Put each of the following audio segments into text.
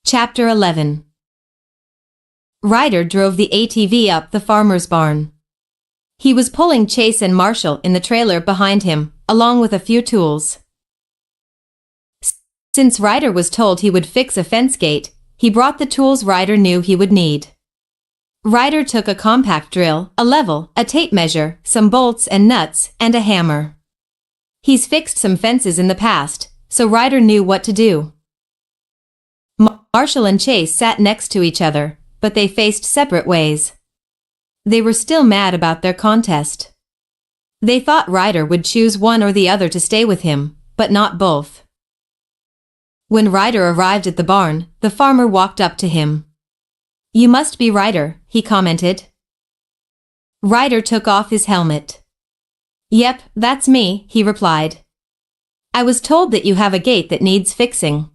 Chapter 11. Ryder drove the ATV up the farmer's barn. He was pulling Chase and Marshall in the trailer behind him, along with a few tools. Since Ryder was told he would fix a fence gate, he brought the tools Ryder knew he would need. Ryder took a compact drill, a level, a tape measure, some bolts and nuts, and a hammer. He's fixed some fences in the past, so Ryder knew what to do. Marshall and Chase sat next to each other, but they faced separate ways. They were still mad about their contest. They thought Ryder would choose one or the other to stay with him, but not both. When Ryder arrived at the barn, the farmer walked up to him. "You must be Ryder," he commented. Ryder took off his helmet. "Yep, that's me," he replied. "I was told that you have a gate that needs fixing."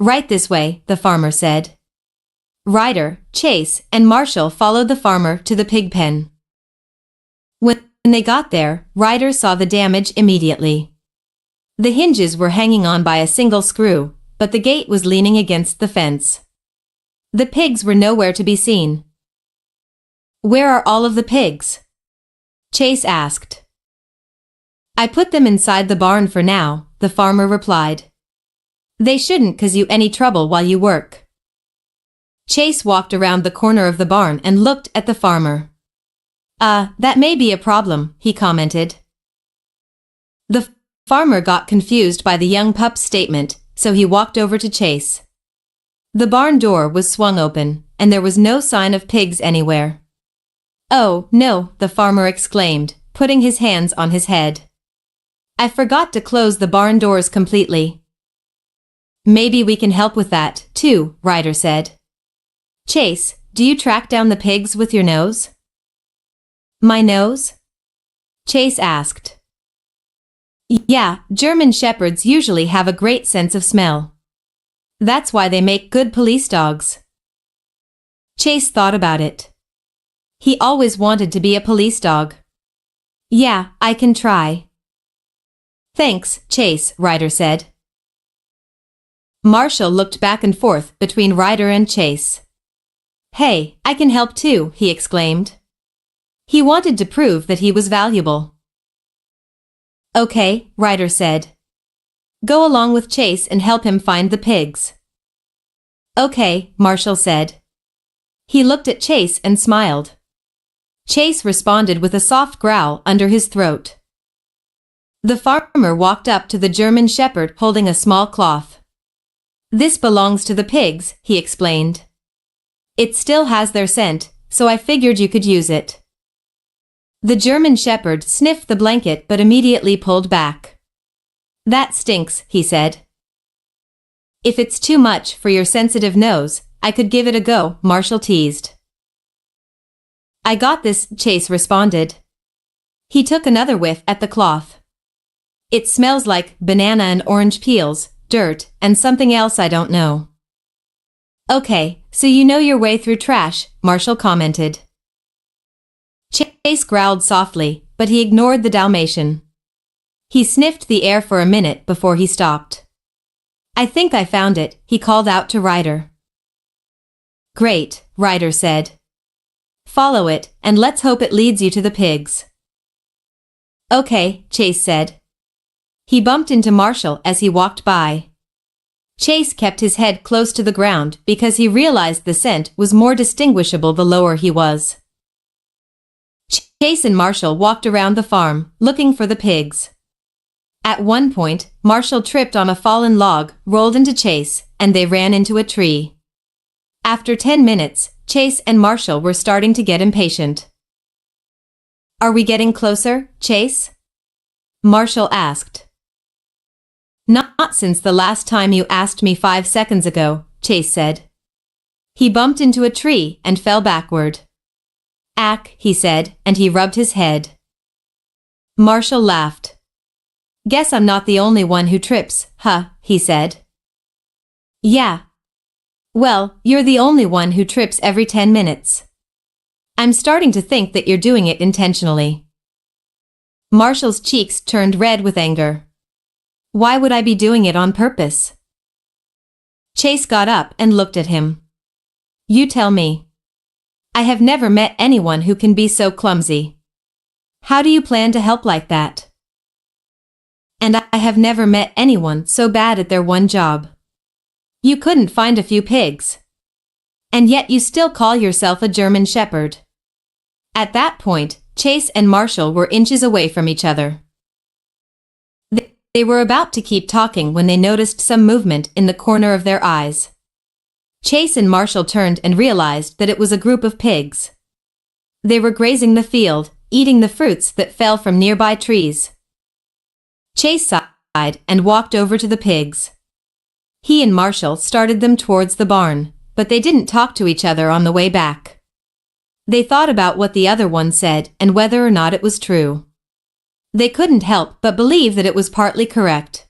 "Right this way," the farmer said. Ryder, Chase, and Marshall followed the farmer to the pig pen. When they got there, Ryder saw the damage immediately. The hinges were hanging on by a single screw, but the gate was leaning against the fence. The pigs were nowhere to be seen. "Where are all of the pigs?" Chase asked. "I put them inside the barn for now," the farmer replied. "They shouldn't cause you any trouble while you work." Chase walked around the corner of the barn and looked at the farmer. That may be a problem," he commented. The farmer got confused by the young pup's statement, so he walked over to Chase. The barn door was swung open, and there was no sign of pigs anywhere. "Oh, no," the farmer exclaimed, putting his hands on his head. "I forgot to close the barn doors completely." "Maybe we can help with that, too," Ryder said. "Chase, do you track down the pigs with your nose?" "My nose?" Chase asked. "Yeah, German shepherds usually have a great sense of smell. That's why they make good police dogs." Chase thought about it. He always wanted to be a police dog. "Yeah, I can try." "Thanks, Chase," Ryder said. Marshall looked back and forth between Ryder and Chase. "Hey, I can help too," he exclaimed. He wanted to prove that he was valuable. "Okay," Ryder said. "Go along with Chase and help him find the pigs." "Okay," Marshall said. He looked at Chase and smiled. Chase responded with a soft growl under his throat. The farmer walked up to the German shepherd holding a small cloth. "This belongs to the pigs," he explained. "It still has their scent, so I figured you could use it." The German shepherd sniffed the blanket but immediately pulled back. "That stinks," he said. "If it's too much for your sensitive nose, I could give it a go," Marshall teased. "I got this," Chase responded. He took another whiff at the cloth. "It smells like banana and orange peels, dirt, and something else I don't know." "Okay, so you know your way through trash," Marshall commented. Chase growled softly, but he ignored the Dalmatian. He sniffed the air for a minute before he stopped. "I think I found it," he called out to Ryder. "Great," Ryder said. "Follow it, and let's hope it leads you to the pigs." "Okay," Chase said. He bumped into Marshall as he walked by. Chase kept his head close to the ground because he realized the scent was more distinguishable the lower he was. Chase and Marshall walked around the farm, looking for the pigs. At one point, Marshall tripped on a fallen log, rolled into Chase, and they ran into a tree. After 10 minutes, Chase and Marshall were starting to get impatient. "Are we getting closer, Chase?" Marshall asked. "Not since the last time you asked me 5 seconds ago," Chase said. He bumped into a tree and fell backward. "Ack," he said, and he rubbed his head. Marshall laughed. "Guess I'm not the only one who trips, huh?" he said. "Yeah. Well, you're the only one who trips every 10 minutes. I'm starting to think that you're doing it intentionally." Marshall's cheeks turned red with anger. "Why would I be doing it on purpose?" Chase got up and looked at him. You tell me. I have never met anyone who can be so clumsy. How do you plan to help like that? And I have never met anyone so bad at their one job. You couldn't find a few pigs. And yet you still call yourself a German Shepherd. At that point, Chase and Marshall were inches away from each other. They were about to keep talking when they noticed some movement in the corner of their eyes. Chase and Marshall turned and realized that it was a group of pigs. They were grazing the field, eating the fruits that fell from nearby trees. Chase sighed and walked over to the pigs. He and Marshall started them towards the barn, but they didn't talk to each other on the way back. They thought about what the other one said and whether or not it was true. They couldn't help but believe that it was partly correct.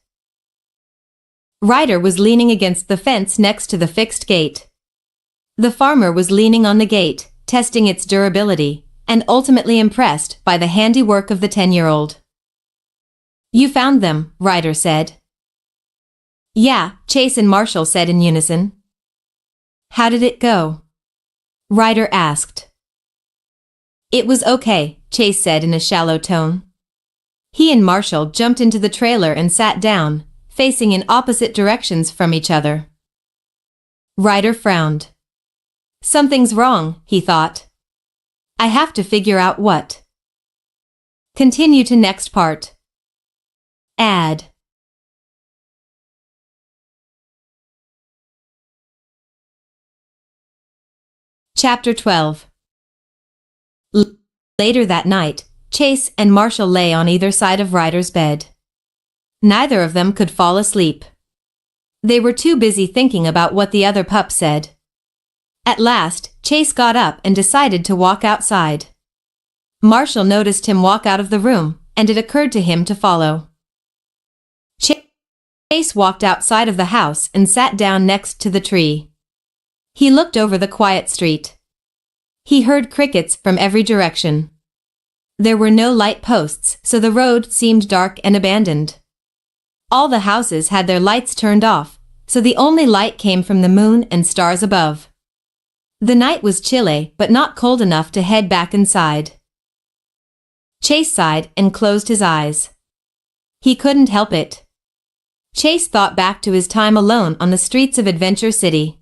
Ryder was leaning against the fence next to the fixed gate. The farmer was leaning on the gate, testing its durability, and ultimately impressed by the handiwork of the 10-year-old. You found them, Ryder said. Yeah, Chase and Marshall said in unison. How did it go? Ryder asked. It was okay, Chase said in a shallow tone. He and Marshall jumped into the trailer and sat down, facing in opposite directions from each other. Ryder frowned. Something's wrong, he thought. I have to figure out what. Continue to next part. Add. Chapter 12. Later that night, Chase and Marshall lay on either side of Ryder's bed. Neither of them could fall asleep. They were too busy thinking about what the other pup said. At last, Chase got up and decided to walk outside. Marshall noticed him walk out of the room, and it occurred to him to follow. Chase walked outside of the house and sat down next to the tree. He looked over the quiet street. He heard crickets from every direction. There were no light posts, so the road seemed dark and abandoned. All the houses had their lights turned off, so the only light came from the moon and stars above. The night was chilly, but not cold enough to head back inside. Chase sighed and closed his eyes. He couldn't help it. Chase thought back to his time alone on the streets of Adventure City.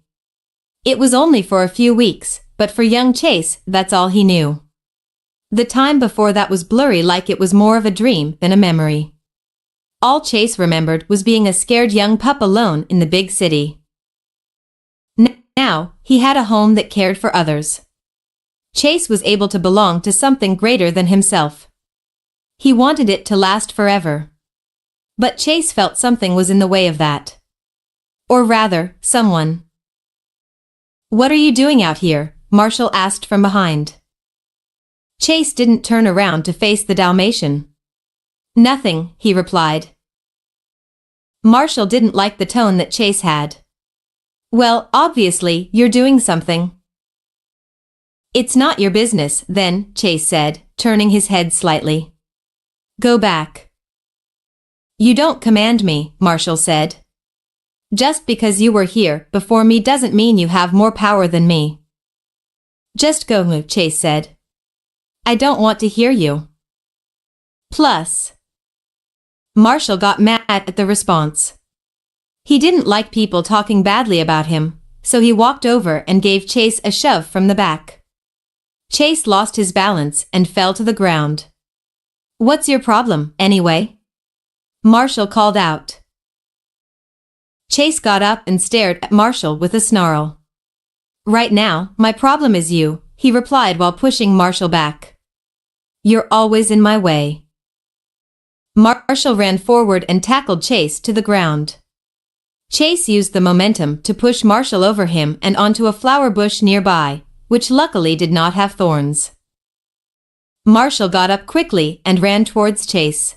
It was only for a few weeks, but for young Chase, that's all he knew. The time before that was blurry, like it was more of a dream than a memory. All Chase remembered was being a scared young pup alone in the big city. Now, he had a home that cared for others. Chase was able to belong to something greater than himself. He wanted it to last forever. But Chase felt something was in the way of that. Or rather, someone. What are you doing out here? Marshall asked from behind. Chase didn't turn around to face the Dalmatian. Nothing, he replied. Marshall didn't like the tone that Chase had. Well, obviously, you're doing something. It's not your business, then, Chase said, turning his head slightly. Go back. You don't command me, Marshall said. Just because you were here before me doesn't mean you have more power than me. Just go, Chase said. I don't want to hear you. Plus. Marshall got mad at the response. He didn't like people talking badly about him, so he walked over and gave Chase a shove from the back. Chase lost his balance and fell to the ground. What's your problem, anyway? Marshall called out. Chase got up and stared at Marshall with a snarl. Right now, my problem is you, he replied while pushing Marshall back. You're always in my way. Marshall ran forward and tackled Chase to the ground. Chase used the momentum to push Marshall over him and onto a flower bush nearby, which luckily did not have thorns. Marshall got up quickly and ran towards Chase.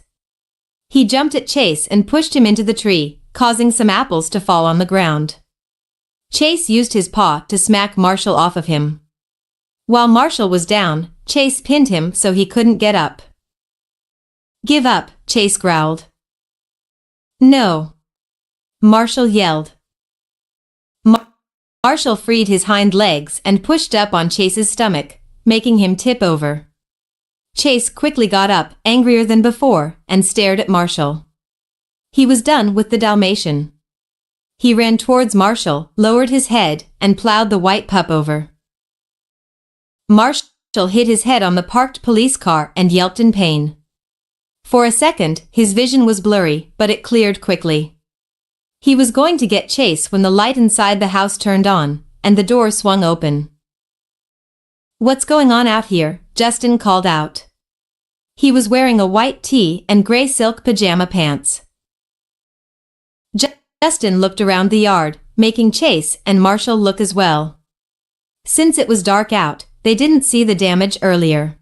He jumped at Chase and pushed him into the tree, causing some apples to fall on the ground. Chase used his paw to smack Marshall off of him. While Marshall was down, Chase pinned him so he couldn't get up. Give up, Chase growled. No. Marshall yelled. Marshall freed his hind legs and pushed up on Chase's stomach, making him tip over. Chase quickly got up, angrier than before, and stared at Marshall. He was done with the Dalmatian. He ran towards Marshall, lowered his head, and plowed the white pup over. Marshall hit his head on the parked police car and yelped in pain. For a second, his vision was blurry, but it cleared quickly. He was going to get Chase when the light inside the house turned on, and the door swung open. "What's going on out here?" Justin called out. He was wearing a white tee and gray silk pajama pants. Justin looked around the yard, making Chase and Marshall look as well. Since it was dark out, they didn't see the damage earlier.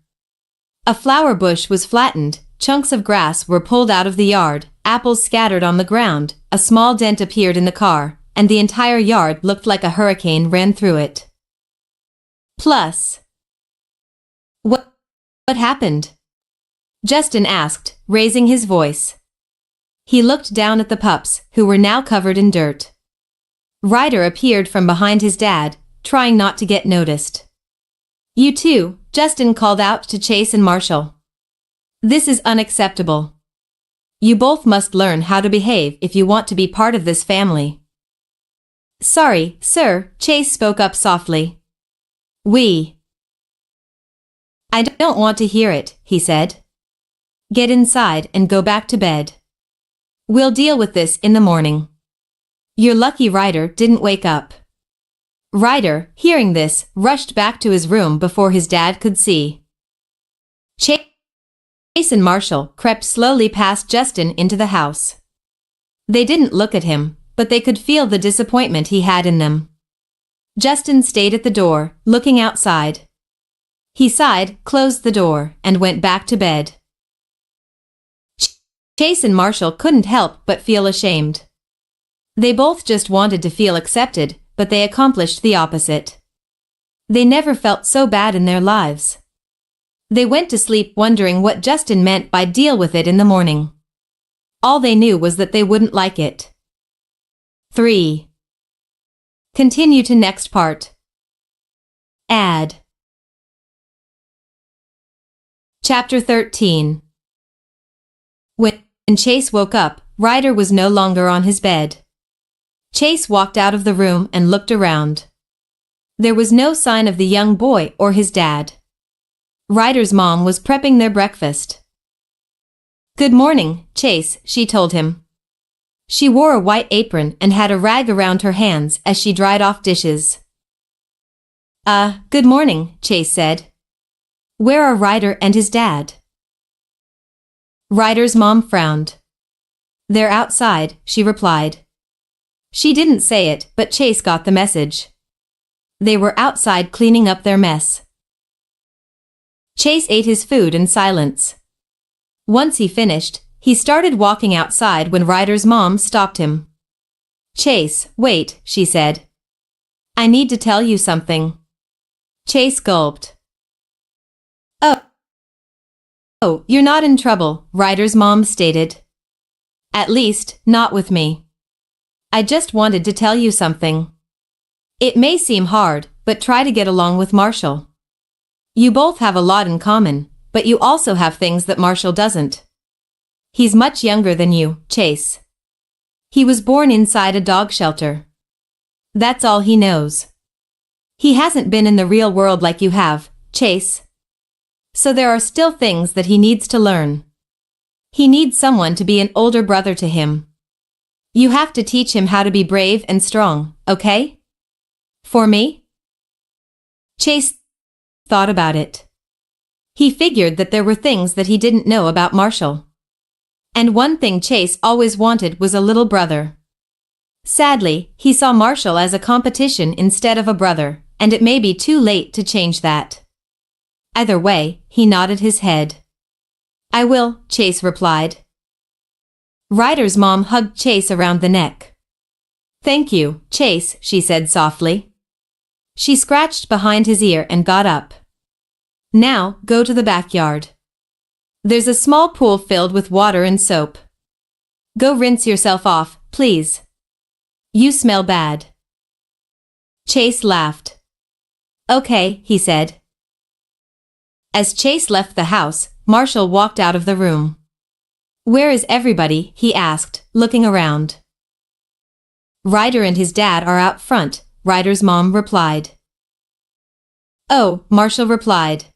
A flower bush was flattened, chunks of grass were pulled out of the yard, apples scattered on the ground, a small dent appeared in the car, and the entire yard looked like a hurricane ran through it. Plus, What happened? Justin asked, raising his voice. He looked down at the pups, who were now covered in dirt. Ryder appeared from behind his dad, trying not to get noticed. "You two," Justin called out to Chase and Marshall. "This is unacceptable. You both must learn how to behave if you want to be part of this family." "Sorry, sir," Chase spoke up softly. "I don't want to hear it," he said. "Get inside and go back to bed. We'll deal with this in the morning." "You're lucky Ryder didn't wake up." Ryder, hearing this, rushed back to his room before his dad could see. Chase and Marshall crept slowly past Justin into the house. They didn't look at him, but they could feel the disappointment he had in them. Justin stayed at the door, looking outside. He sighed, closed the door, and went back to bed. Chase and Marshall couldn't help but feel ashamed. They both just wanted to feel accepted, but they accomplished the opposite. They never felt so bad in their lives. They went to sleep wondering what Justin meant by deal with it in the morning. All they knew was that they wouldn't like it. 3. Continue to next part. Add. Chapter 13. When Chase woke up, Ryder was no longer on his bed. Chase walked out of the room and looked around. There was no sign of the young boy or his dad. Ryder's mom was prepping their breakfast. "Good morning, Chase," she told him. She wore a white apron and had a rag around her hands as she dried off dishes. Good morning," Chase said. "Where are Ryder and his dad?" Ryder's mom frowned. "They're outside," she replied. She didn't say it, but Chase got the message. They were outside cleaning up their mess. Chase ate his food in silence. Once he finished, he started walking outside when Ryder's mom stopped him. "Chase, wait," she said. "I need to tell you something." Chase gulped. Oh, you're not in trouble," Ryder's mom stated. "At least, not with me. I just wanted to tell you something. It may seem hard, but try to get along with Marshall. You both have a lot in common, but you also have things that Marshall doesn't. He's much younger than you, Chase. He was born inside a dog shelter. That's all he knows. He hasn't been in the real world like you have, Chase. So there are still things that he needs to learn. He needs someone to be an older brother to him. You have to teach him how to be brave and strong, okay? For me?" Chase thought about it. He figured that there were things that he didn't know about Marshall. And one thing Chase always wanted was a little brother. Sadly, he saw Marshall as a competition instead of a brother, and it may be too late to change that. Either way, he nodded his head. "I will," Chase replied. Ryder's mom hugged Chase around the neck. "Thank you, Chase," she said softly. She scratched behind his ear and got up. "Now, go to the backyard. There's a small pool filled with water and soap. Go rinse yourself off, please. You smell bad." Chase laughed. Okay, he said. As Chase left the house, Marshall walked out of the room. Where is everybody? He asked, looking around. Ryder and his dad are out front, Ryder's mom replied. Oh, Marshall replied.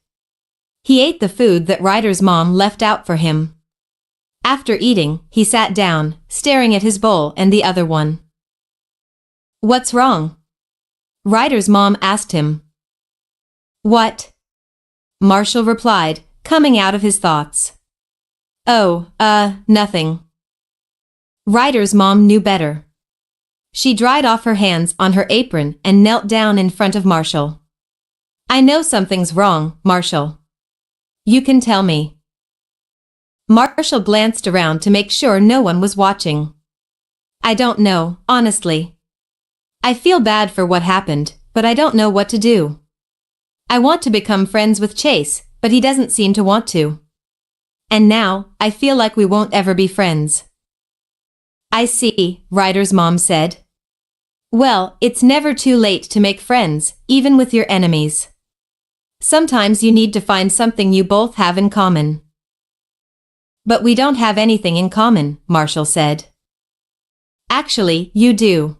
He ate the food that Ryder's mom left out for him. After eating, he sat down, staring at his bowl and the other one. What's wrong? Ryder's mom asked him. What? Marshall replied, coming out of his thoughts. Oh, nothing. Ryder's mom knew better. She dried off her hands on her apron and knelt down in front of Marshall. I know something's wrong, Marshall. You can tell me. Marshall glanced around to make sure no one was watching. I don't know, honestly. I feel bad for what happened, but I don't know what to do. I want to become friends with Chase, but he doesn't seem to want to. And now, I feel like we won't ever be friends. I see, Ryder's mom said. Well, it's never too late to make friends, even with your enemies. Sometimes you need to find something you both have in common. But we don't have anything in common, Marshall said. Actually, you do.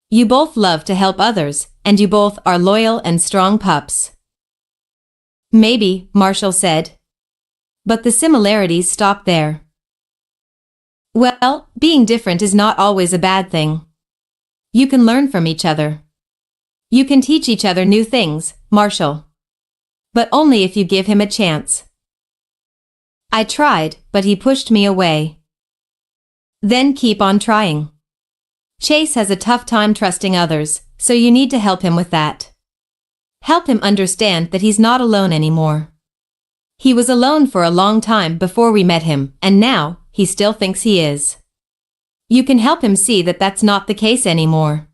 You both love to help others, and you both are loyal and strong pups. Maybe, Marshall said. But the similarities stop there. Well, being different is not always a bad thing. You can learn from each other. You can teach each other new things, Marshall. But only if you give him a chance. I tried, but he pushed me away. Then keep on trying. Chase has a tough time trusting others, so you need to help him with that. Help him understand that he's not alone anymore. He was alone for a long time before we met him, and now, he still thinks he is. You can help him see that that's not the case anymore.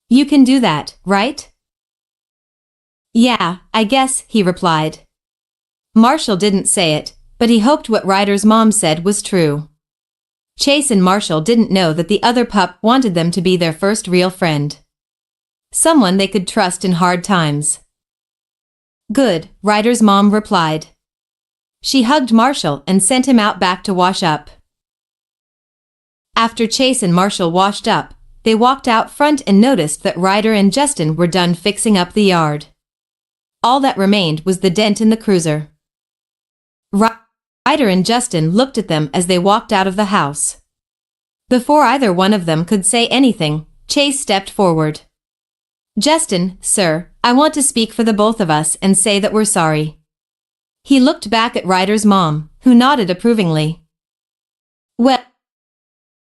You can do that, right? Yeah, I guess, he replied. Marshall didn't say it, but he hoped what Ryder's mom said was true. Chase and Marshall didn't know that the other pup wanted them to be their first real friend. Someone they could trust in hard times. Good, Ryder's mom replied. She hugged Marshall and sent him out back to wash up. After Chase and Marshall washed up, they walked out front and noticed that Ryder and Justin were done fixing up the yard. All that remained was the dent in the cruiser. Ryder and Justin looked at them as they walked out of the house. Before either one of them could say anything, Chase stepped forward. Justin, sir, I want to speak for the both of us and say that we're sorry. He looked back at Ryder's mom, who nodded approvingly. Well,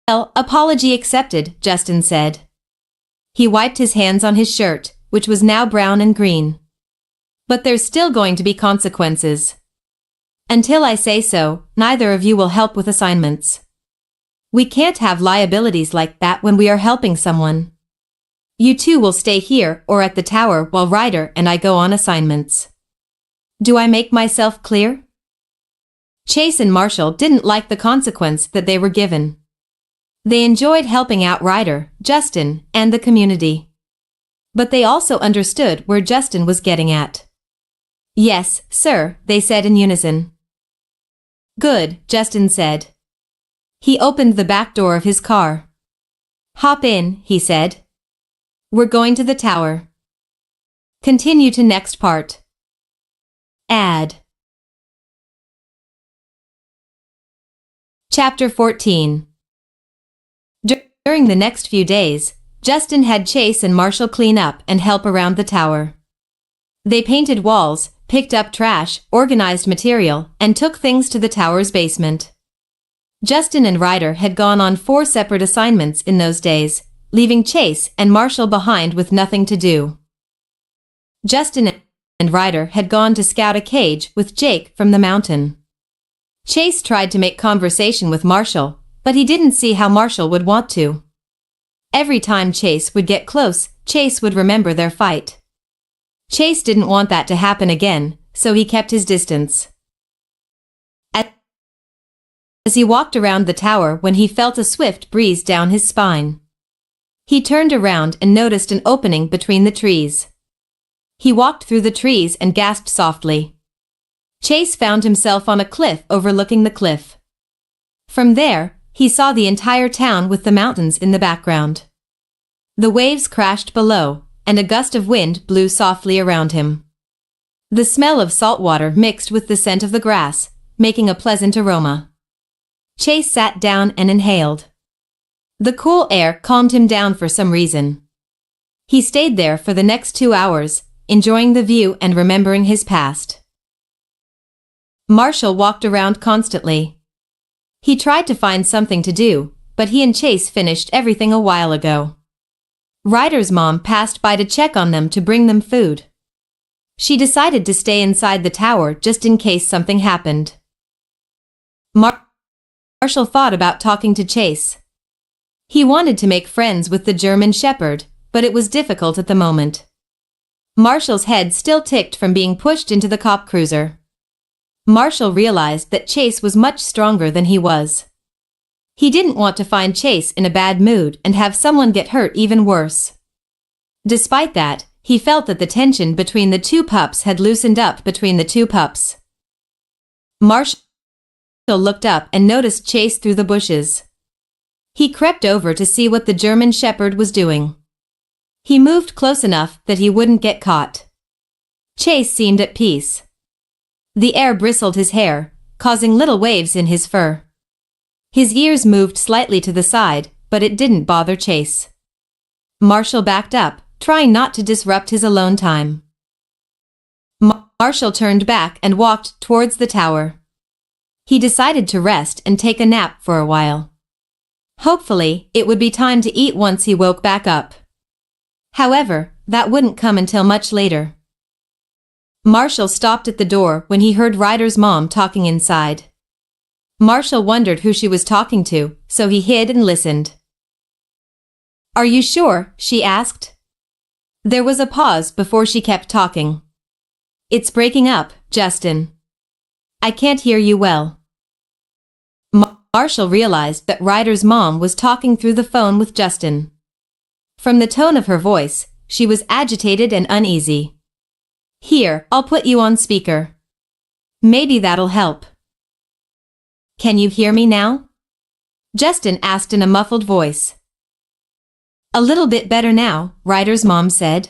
apology accepted, Justin said. He wiped his hands on his shirt, which was now brown and green. But there's still going to be consequences. Until I say so, neither of you will help with assignments. We can't have liabilities like that when we are helping someone. You two will stay here or at the tower while Ryder and I go on assignments. Do I make myself clear? Chase and Marshall didn't like the consequence that they were given. They enjoyed helping out Ryder, Justin, and the community. But they also understood where Justin was getting at. Yes, sir, they said in unison. Good, Justin said. He opened the back door of his car. Hop in, he said. We're going to the tower. Continue to next part. Add. Chapter 14. During the next few days, Justin had Chase and Marshall clean up and help around the tower. They painted walls, picked up trash, organized material, and took things to the tower's basement. Justin and Ryder had gone on 4 separate assignments in those days, leaving Chase and Marshall behind with nothing to do. Justin and Ryder had gone to scout a cage with Jake from the mountain. Chase tried to make conversation with Marshall, but he didn't see how Marshall would want to. Every time Chase would get close, Chase would remember their fight. Chase didn't want that to happen again, so he kept his distance. As he walked around the tower when he felt a swift breeze down his spine. He turned around and noticed an opening between the trees. He walked through the trees and gasped softly. Chase found himself on a cliff overlooking the cliff. From there, he saw the entire town with the mountains in the background. The waves crashed below, and a gust of wind blew softly around him. The smell of salt water mixed with the scent of the grass, making a pleasant aroma. Chase sat down and inhaled. The cool air calmed him down for some reason. He stayed there for the next 2 hours, enjoying the view and remembering his past. Marshall walked around constantly. He tried to find something to do, but he and Chase finished everything a while ago. Ryder's mom passed by to check on them to bring them food. She decided to stay inside the tower just in case something happened. Marshall thought about talking to Chase. He wanted to make friends with the German Shepherd, but it was difficult at the moment. Marshall's head still ticked from being pushed into the cop cruiser. Marshall realized that Chase was much stronger than he was. He didn't want to find Chase in a bad mood and have someone get hurt even worse. Despite that, he felt that the tension between the two pups had loosened up between the two pups. Marshall looked up and noticed Chase through the bushes. He crept over to see what the German Shepherd was doing. He moved close enough that he wouldn't get caught. Chase seemed at peace. The air bristled his hair, causing little waves in his fur. His ears moved slightly to the side, but it didn't bother Chase. Marshall backed up, trying not to disrupt his alone time. Marshall turned back and walked towards the tower. He decided to rest and take a nap for a while. Hopefully, it would be time to eat once he woke back up. However, that wouldn't come until much later. Marshall stopped at the door when he heard Ryder's mom talking inside. Marshall wondered who she was talking to, so he hid and listened. "Are you sure?" she asked. There was a pause before she kept talking. "It's breaking up, Justin. I can't hear you well." Marshall realized that Ryder's mom was talking through the phone with Justin. From the tone of her voice, she was agitated and uneasy. "Here, I'll put you on speaker. Maybe that'll help." "Can you hear me now?" Justin asked in a muffled voice. "A little bit better now," Ryder's mom said.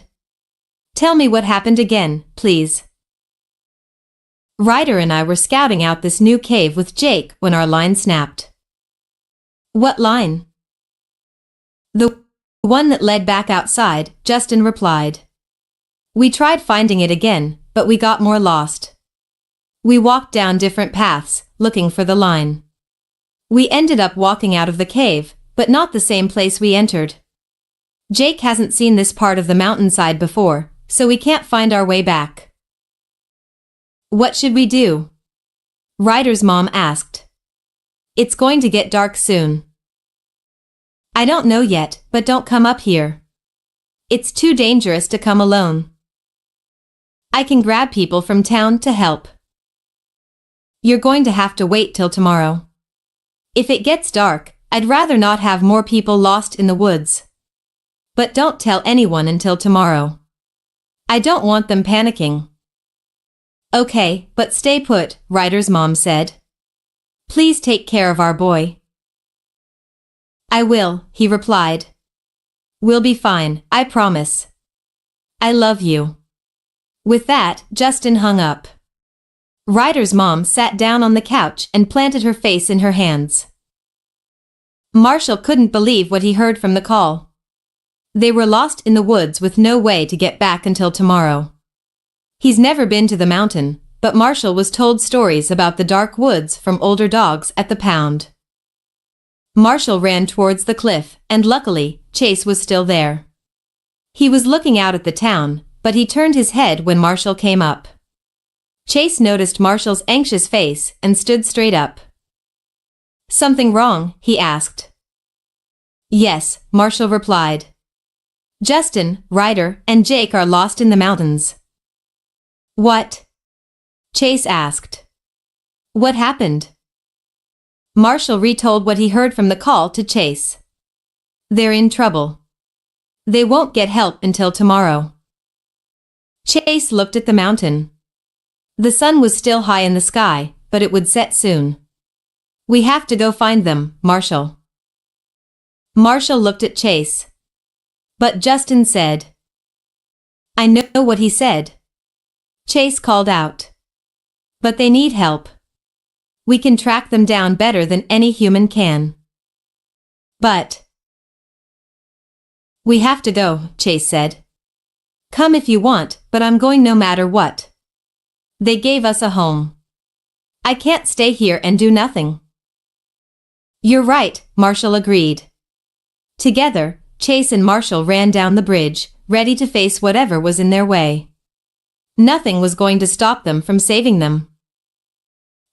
"Tell me what happened again, please." "Ryder and I were scouting out this new cave with Jake when our line snapped." "What line?" "The one that led back outside," Justin replied. "We tried finding it again, but we got more lost. We walked down different paths, looking for the line. We ended up walking out of the cave, but not the same place we entered. Jake hasn't seen this part of the mountainside before, so we can't find our way back." "What should we do?" Ryder's mom asked. "It's going to get dark soon." "I don't know yet, but don't come up here. It's too dangerous to come alone. I can grab people from town to help." "You're going to have to wait till tomorrow. If it gets dark, I'd rather not have more people lost in the woods. But don't tell anyone until tomorrow. I don't want them panicking." "Okay, but stay put," Ryder's mom said. "Please take care of our boy." "I will," he replied. "We'll be fine, I promise. I love you." With that, Justin hung up. Ryder's mom sat down on the couch and planted her face in her hands. Marshall couldn't believe what he heard from the call. They were lost in the woods with no way to get back until tomorrow. He's never been to the mountain, but Marshall was told stories about the dark woods from older dogs at the pound. Marshall ran towards the cliff, and luckily, Chase was still there. He was looking out at the town, but he turned his head when Marshall came up. Chase noticed Marshall's anxious face and stood straight up. "Something wrong?" he asked. "Yes," Marshall replied. "Justin, Ryder, and Jake are lost in the mountains." "What?" Chase asked. "What happened?" Marshall retold what he heard from the call to Chase. "They're in trouble. They won't get help until tomorrow. Chase looked at the mountain. The sun was still high in the sky, but it would set soon. We have to go find them, Marshall. Marshall looked at Chase. But Justin said. I know what he said. Chase called out. But they need help. We can track them down better than any human can. But we have to go, Chase said. Come if you want, but I'm going no matter what. They gave us a home. I can't stay here and do nothing. You're right, Marshall agreed. Together, Chase and Marshall ran down the bridge, ready to face whatever was in their way. Nothing was going to stop them from saving them.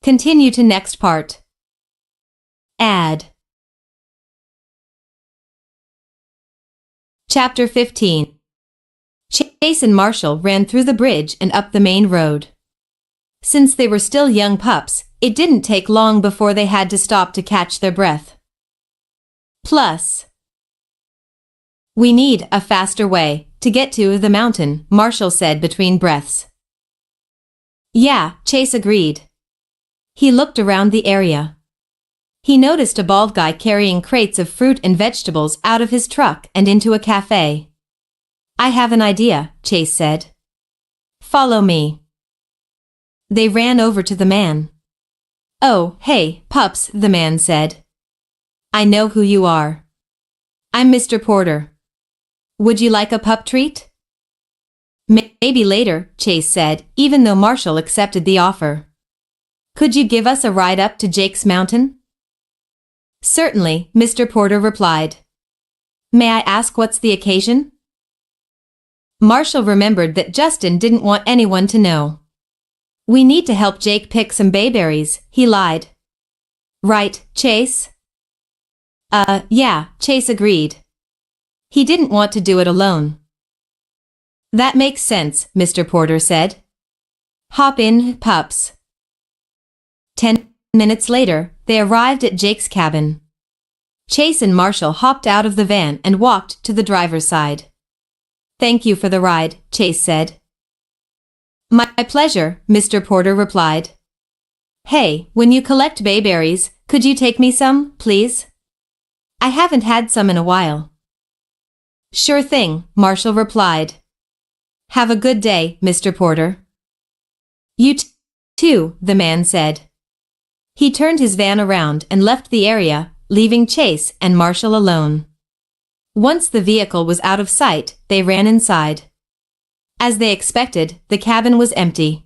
Continue to next part. Add. Chapter 15. Chase and Marshall ran through the bridge and up the main road. Since they were still young pups, it didn't take long before they had to stop to catch their breath. Plus, we need a faster way to get to the mountain, Marshall said between breaths. Yeah, Chase agreed. He looked around the area. He noticed a bald guy carrying crates of fruit and vegetables out of his truck and into a cafe. I have an idea, Chase said. Follow me. They ran over to the man. Oh, hey, pups, the man said. I know who you are. I'm Mr. Porter. Would you like a pup treat? Maybe later, Chase said, even though Marshall accepted the offer. Could you give us a ride up to Jake's mountain? Certainly, Mr. Porter replied. May I ask what's the occasion? Marshall remembered that Justin didn't want anyone to know. We need to help Jake pick some bayberries, he lied. Right, Chase? Yeah, Chase agreed. He didn't want to do it alone. That makes sense, Mr. Porter said. Hop in, pups. 10 minutes later, they arrived at Jake's cabin. Chase and Marshall hopped out of the van and walked to the driver's side. Thank you for the ride, Chase said. My pleasure, Mr. Porter replied. Hey, when you collect bayberries, could you take me some, please? I haven't had some in a while. Sure thing, Marshall replied. Have a good day, Mr. Porter. You too, the man said. He turned his van around and left the area, leaving Chase and Marshall alone. Once the vehicle was out of sight, they ran inside. As they expected, the cabin was empty.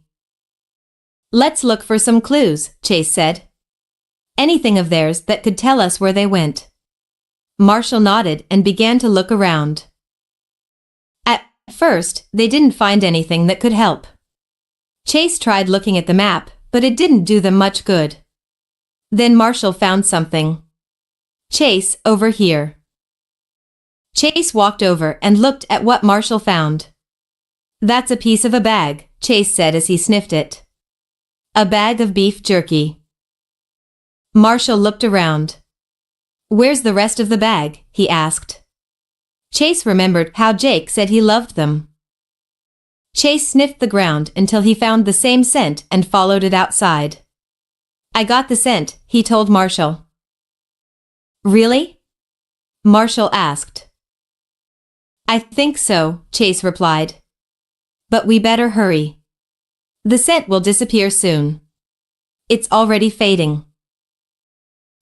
Let's look for some clues, Chase said. Anything of theirs that could tell us where they went. Marshall nodded and began to look around. At first, they didn't find anything that could help. Chase tried looking at the map, but it didn't do them much good. Then Marshall found something. Chase, over here. Chase walked over and looked at what Marshall found. That's a piece of a bag, Chase said as he sniffed it. A bag of beef jerky. Marshall looked around. Where's the rest of the bag? He asked. Chase remembered how Jake said he loved them. Chase sniffed the ground until he found the same scent and followed it outside. I got the scent, he told Marshall. Really? Marshall asked. I think so, Chase replied. But we better hurry. The scent will disappear soon. It's already fading.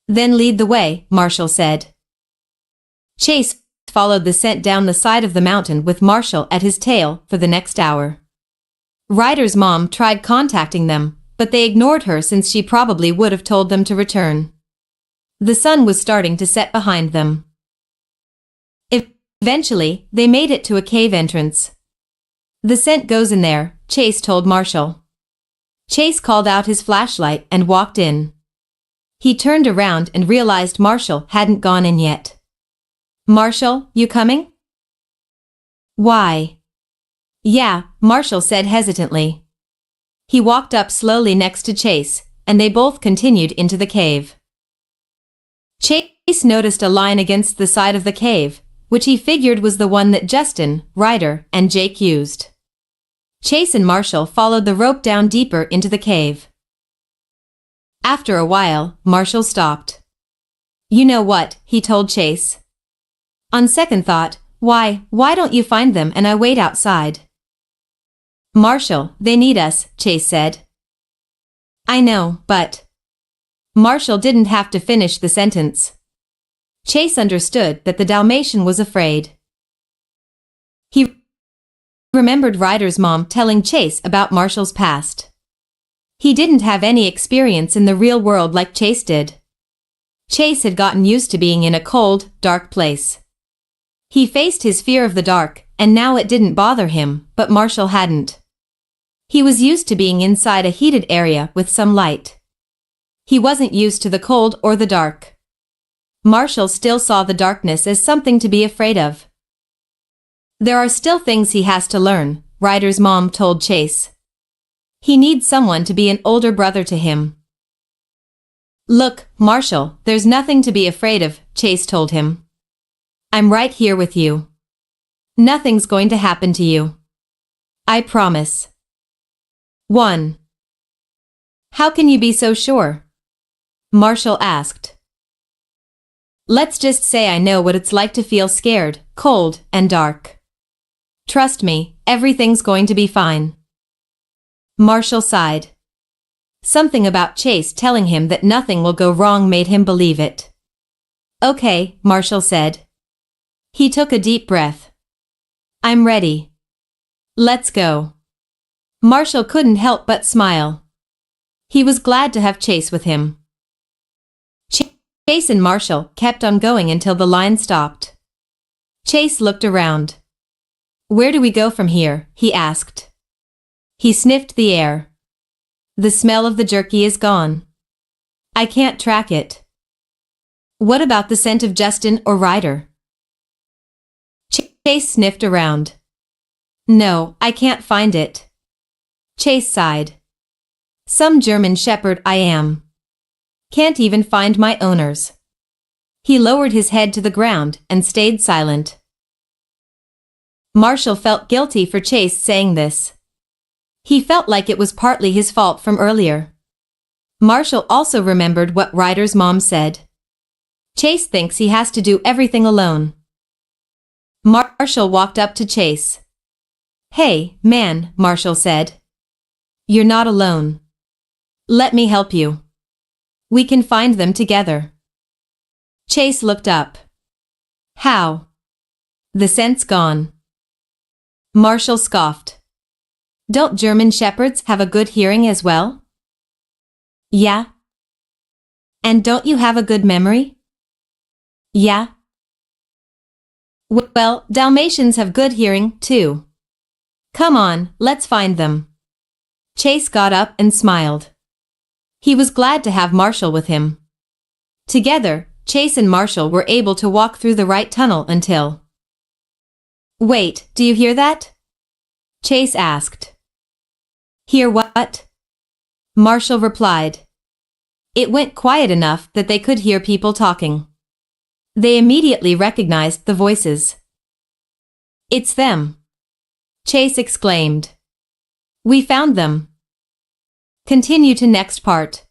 Then lead the way, Marshall said. Chase followed the scent down the side of the mountain with Marshall at his tail for the next hour. Ryder's mom tried contacting them, but they ignored her since she probably would have told them to return. The sun was starting to set behind them. Eventually, they made it to a cave entrance. The scent goes in there, Chase told Marshall. Chase called out his flashlight and walked in. He turned around and realized Marshall hadn't gone in yet. Marshall, you coming? Why? Yeah, Marshall said hesitantly. He walked up slowly next to Chase, and they both continued into the cave. Chase noticed a line against the side of the cave, which he figured was the one that Justin, Ryder, and Jake used. Chase and Marshall followed the rope down deeper into the cave. After a while, Marshall stopped. "You know what?" he told Chase. "On second thought, why don't you find them and I wait outside?" "Marshall, they need us," Chase said. "I know, but—" Marshall didn't have to finish the sentence. Chase understood that the Dalmatian was afraid. He remembered Ryder's mom telling Chase about Marshall's past. He didn't have any experience in the real world like Chase did. Chase had gotten used to being in a cold, dark place. He faced his fear of the dark, and now it didn't bother him, but Marshall hadn't. He was used to being inside a heated area with some light. He wasn't used to the cold or the dark. Marshall still saw the darkness as something to be afraid of. "There are still things he has to learn," Ryder's mom told Chase. "He needs someone to be an older brother to him." "Look, Marshall, there's nothing to be afraid of," Chase told him. "I'm right here with you. Nothing's going to happen to you. I promise." 1. "How can you be so sure?" Marshall asked. "Let's just say I know what it's like to feel scared, cold, and dark. Trust me, everything's going to be fine." Marshall sighed. Something about Chase telling him that nothing will go wrong made him believe it. "Okay," Marshall said. He took a deep breath. "I'm ready. Let's go." Marshall couldn't help but smile. He was glad to have Chase with him. Chase and Marshall kept on going until the line stopped. Chase looked around. "Where do we go from here?" he asked. He sniffed the air. "The smell of the jerky is gone. I can't track it." "What about the scent of Justin or Ryder?" Chase sniffed around. "No, I can't find it." Chase sighed. "Some German shepherd I am. Can't even find my owners." He lowered his head to the ground and stayed silent. Marshall felt guilty for Chase saying this. He felt like it was partly his fault from earlier. Marshall also remembered what Ryder's mom said. Chase thinks he has to do everything alone. Marshall walked up to Chase. "Hey, man," Marshall said. "You're not alone. Let me help you. We can find them together." Chase looked up. "How?" "The scent's gone." Marshall scoffed. "Don't German shepherds have a good hearing as well?" "Yeah." "And don't you have a good memory?" "Yeah." "Well, Dalmatians have good hearing, too. Come on, let's find them." Chase got up and smiled. He was glad to have Marshall with him. Together, Chase and Marshall were able to walk through the right tunnel until— "Wait, do you hear that?" Chase asked. "Hear what?" Marshall replied. It went quiet enough that they could hear people talking. They immediately recognized the voices. "It's them!" Chase exclaimed. "We found them." Continue to next part.